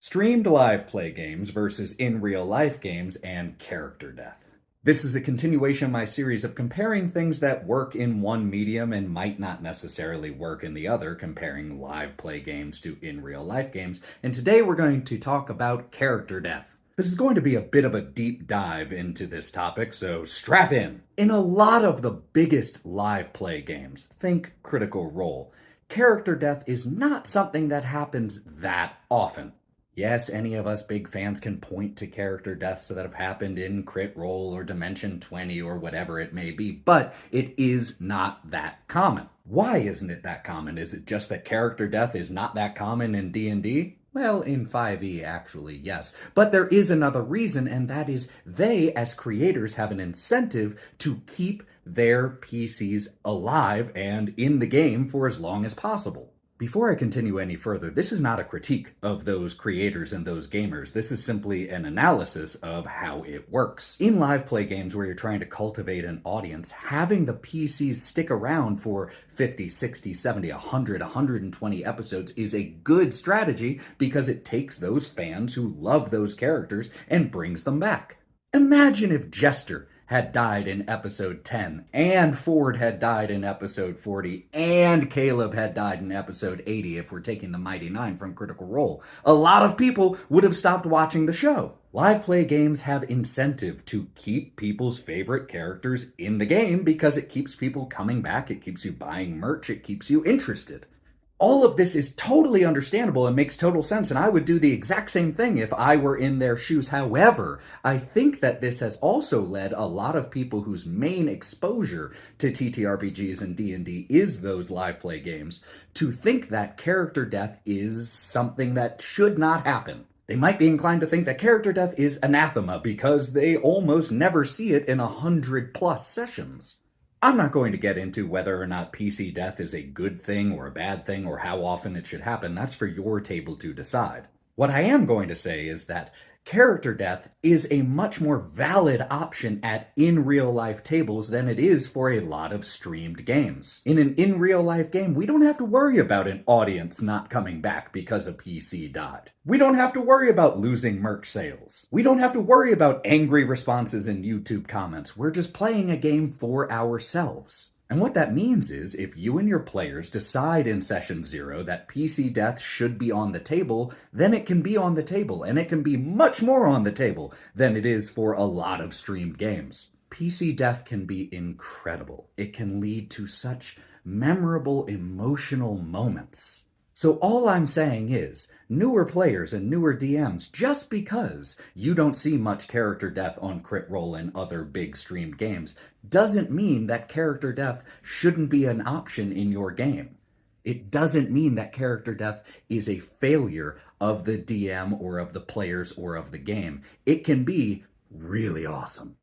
Streamed live play games versus in real life games and character death. This is a continuation of my series of comparing things that work in one medium and might not necessarily work in the other, comparing live play games to in real life games. And today we're going to talk about character death. This is going to be a bit of a deep dive into this topic, so strap in. In a lot of the biggest live play games, think Critical Role, character death is not something that happens that often. Yes, any of us big fans can point to character deaths that have happened in Crit Role or Dimension 20 or whatever it may be, but it is not that common. Why isn't it that common? Is it just that character death is not that common in D&D? Well, in 5e, actually, yes. But there is another reason, and that is they, as creators, have an incentive to keep their PCs alive and in the game for as long as possible. Before I continue any further, this is not a critique of those creators and those gamers. This is simply an analysis of how it works. In live play games where you're trying to cultivate an audience, having the PCs stick around for 50, 60, 70, 100, 120 episodes is a good strategy because it takes those fans who love those characters and brings them back. Imagine if Jester had died in episode 10, and Ford had died in episode 40, and Caleb had died in episode 80 if we're taking the Mighty Nine from Critical Role. A lot of people would have stopped watching the show. Live play games have incentive to keep people's favorite characters in the game because it keeps people coming back, it keeps you buying merch, it keeps you interested. All of this is totally understandable and makes total sense, and I would do the exact same thing if I were in their shoes. However, I think that this has also led a lot of people whose main exposure to TTRPGs and D&D is those live play games to think that character death is something that should not happen. They might be inclined to think that character death is anathema because they almost never see it in 100+ sessions. I'm not going to get into whether or not PC death is a good thing or a bad thing or how often it should happen. That's for your table to decide. What I am going to say is that character death is a much more valid option at in real life tables than it is for a lot of streamed games. In an in real life game, we don't have to worry about an audience not coming back because a PC died. We don't have to worry about losing merch sales. We don't have to worry about angry responses in YouTube comments. We're just playing a game for ourselves. And what that means is, if you and your players decide in session 0 that PC death should be on the table, then it can be on the table, and it can be much more on the table than it is for a lot of streamed games. PC death can be incredible. It can lead to such memorable emotional moments. So all I'm saying is, newer players and newer DMs, just because you don't see much character death on Crit Role and other big streamed games, doesn't mean that character death shouldn't be an option in your game. It doesn't mean that character death is a failure of the DM or of the players or of the game. It can be really awesome.